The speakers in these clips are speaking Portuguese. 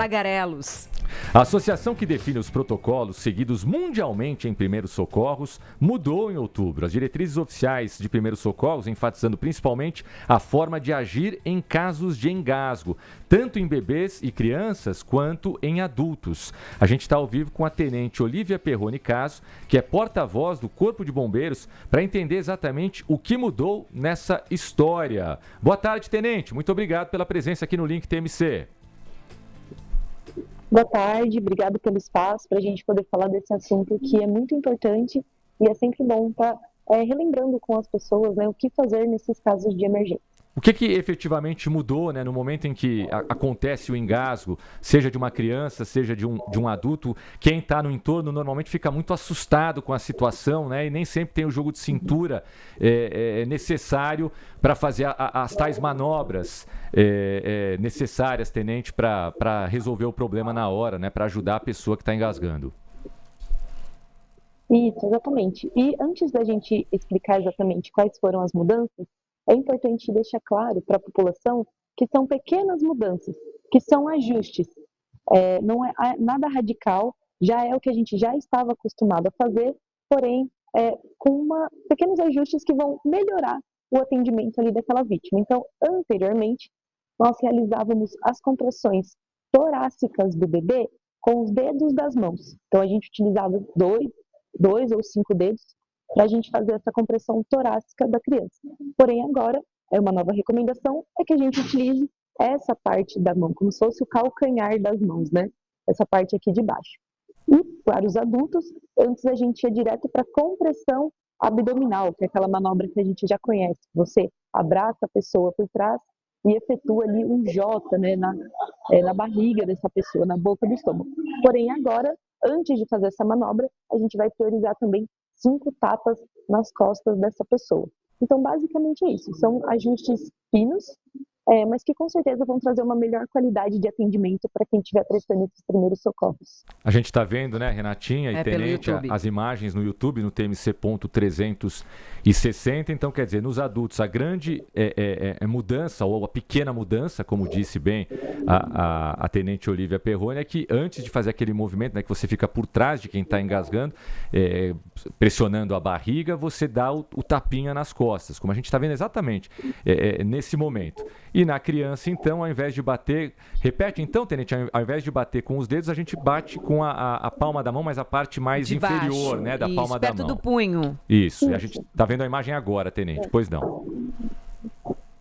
Tagarelos. A associação que define os protocolos seguidos mundialmente em primeiros socorros mudou em outubro. As diretrizes oficiais de primeiros socorros, enfatizando principalmente a forma de agir em casos de engasgo, tanto em bebês e crianças quanto em adultos. A gente está ao vivo com a tenente Olívia Perrone Caso, que é porta-voz do Corpo de Bombeiros, para entender exatamente o que mudou nessa história. Boa tarde, tenente. Muito obrigado pela presença aqui no Link TMC. Boa tarde, obrigado pelo espaço para a gente poder falar desse assunto que é muito importante e é sempre bom estar relembrando com as pessoas, né, o que fazer nesses casos de emergência. O que efetivamente mudou, né, no momento em que acontece o engasgo, seja de uma criança, seja de um adulto? Quem está no entorno normalmente fica muito assustado com a situação, né, e nem sempre tem o jogo de cintura necessário para fazer as tais manobras necessárias, tenente, para resolver o problema na hora, né, para ajudar a pessoa que está engasgando. Isso, exatamente. E antes da gente explicar exatamente quais foram as mudanças, é importante deixar claro para a população que são pequenas mudanças, que são ajustes. Não é nada radical, já é o que a gente já estava acostumado a fazer, porém, com pequenos ajustes que vão melhorar o atendimento ali daquela vítima. Então, anteriormente, nós realizávamos as compressões torácicas do bebê com os dedos das mãos. Então, a gente utilizava dois ou 5 dedos para a gente fazer essa compressão torácica da criança. Porém, agora, uma nova recomendação é que a gente utilize essa parte da mão, como se fosse o calcanhar das mãos, né? Essa parte aqui de baixo. E, para os adultos, antes a gente ia direto para compressão abdominal, que é aquela manobra que a gente já conhece. Você abraça a pessoa por trás e efetua ali um J, né, na barriga dessa pessoa, na boca do estômago. Porém, agora, antes de fazer essa manobra, a gente vai priorizar também 5 tapas nas costas dessa pessoa. Então, basicamente é isso. São ajustes finos, mas que com certeza vão trazer uma melhor qualidade de atendimento para quem estiver prestando esses primeiros socorros. A gente está vendo, né, Renatinha e Tenente, as imagens no YouTube, no TMC.360. Então, quer dizer, nos adultos, a grande mudança, ou a pequena mudança, como disse bem a Tenente Olívia Perrone, é que antes de fazer aquele movimento, né, que você fica por trás de quem está engasgando, pressionando a barriga, você dá o tapinha nas costas, como a gente está vendo exatamente nesse momento. E na criança, então, ao invés de bater... Repete, então, Tenente, ao invés de bater com os dedos, a gente bate com a palma da mão, mas a parte mais de inferior, baixo, né, da palma da mão. Perto do punho. Isso, e a gente está vendo a imagem agora, Tenente, pois não.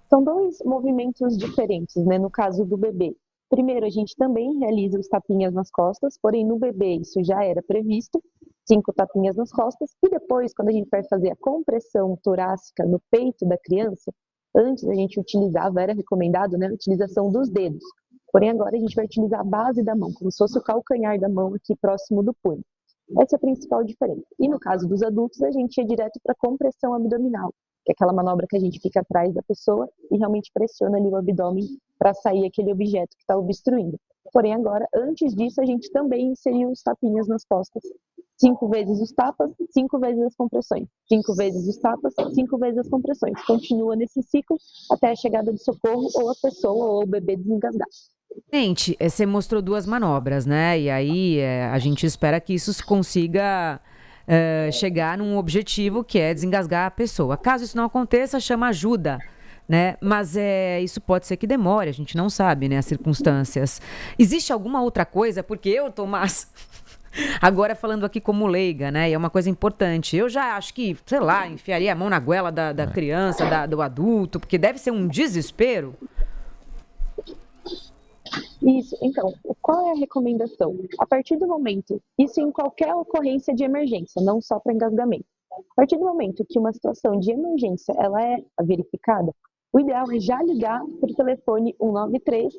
São 2 movimentos diferentes, né, no caso do bebê. Primeiro, a gente também realiza os tapinhas nas costas, porém no bebê isso já era previsto, 5 tapinhas nas costas, e depois, quando a gente vai fazer a compressão torácica no peito da criança, antes a gente utilizava, era recomendado, né, a utilização dos dedos. Porém, agora a gente vai utilizar a base da mão, como se fosse o calcanhar da mão aqui próximo do punho. Essa é a principal diferença. E no caso dos adultos, a gente ia direto para a compressão abdominal, que é aquela manobra que a gente fica atrás da pessoa e realmente pressiona ali o abdômen para sair aquele objeto que está obstruindo. Porém, agora, antes disso, a gente também inseriu os tapinhas nas costas. 5 vezes os tapas, 5 vezes as compressões. 5 vezes os tapas, 5 vezes as compressões. Continua nesse ciclo até a chegada do socorro ou a pessoa ou o bebê desengasgar. Gente, você mostrou 2 manobras, né? E aí a gente espera que isso consiga chegar num objetivo que é desengasgar a pessoa. Caso isso não aconteça, chama ajuda, né? Mas isso pode ser que demore, a gente não sabe, né, as circunstâncias. Existe alguma outra coisa? Porque eu, Tomás, agora falando aqui como leiga, né, e é uma coisa importante, eu já acho que, sei lá, enfiaria a mão na goela da criança, do adulto, porque deve ser um desespero. Isso, então, qual é a recomendação? A partir do momento, isso em qualquer ocorrência de emergência, não só para engasgamento. A partir do momento que uma situação de emergência ela é verificada, o ideal é já ligar para o telefone 193,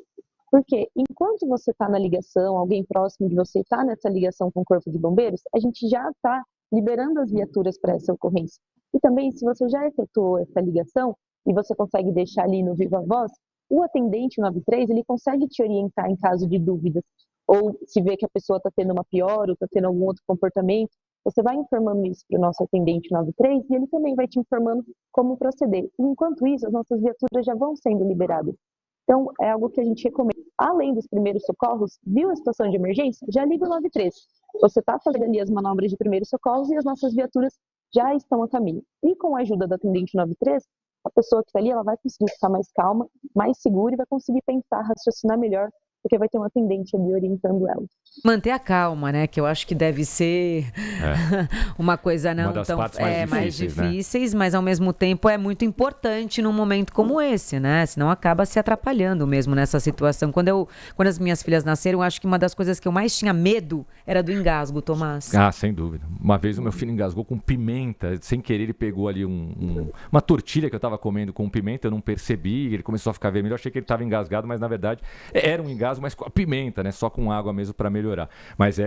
porque enquanto você está na ligação, alguém próximo de você está nessa ligação com o Corpo de Bombeiros, a gente já está liberando as viaturas para essa ocorrência. E também, se você já efetuou essa ligação e você consegue deixar ali no Viva Voz, o atendente 93, ele consegue te orientar em caso de dúvidas, ou se vê que a pessoa está tendo uma pior ou está tendo algum outro comportamento, você vai informando isso para o nosso atendente 93 e ele também vai te informando como proceder. E enquanto isso, as nossas viaturas já vão sendo liberadas. Então, é algo que a gente recomenda. Além dos primeiros socorros, viu a situação de emergência? Já liga o 93. Você está fazendo ali as manobras de primeiros socorros e as nossas viaturas já estão a caminho. E com a ajuda do atendente 93, a pessoa que está ali, ela vai conseguir ficar mais calma, mais segura e vai conseguir pensar, raciocinar melhor, porque vai ter um atendente ali orientando ela. Manter a calma, né? Que eu acho que deve ser uma coisa não das tão partes mais difíceis, difíceis, mas ao mesmo tempo é muito importante num momento como esse, né? Senão acaba se atrapalhando mesmo nessa situação. Quando as minhas filhas nasceram, eu acho que uma das coisas que eu mais tinha medo era do engasgo, Tomás. Ah, sem dúvida. Uma vez o meu filho engasgou com pimenta, sem querer ele pegou ali uma tortilha que eu estava comendo com pimenta, eu não percebi, ele começou a ficar vermelho, eu achei que ele estava engasgado, mas na verdade era um engasgo, mas com a pimenta, né? Só com água mesmo para melhorar. Mas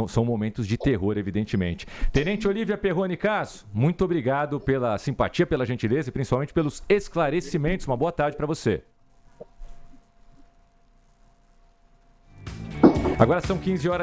são momentos de terror, evidentemente. Tenente Olívia Perrone Caso, muito obrigado pela simpatia, pela gentileza e principalmente pelos esclarecimentos. Uma boa tarde para você. Agora são 15 horas.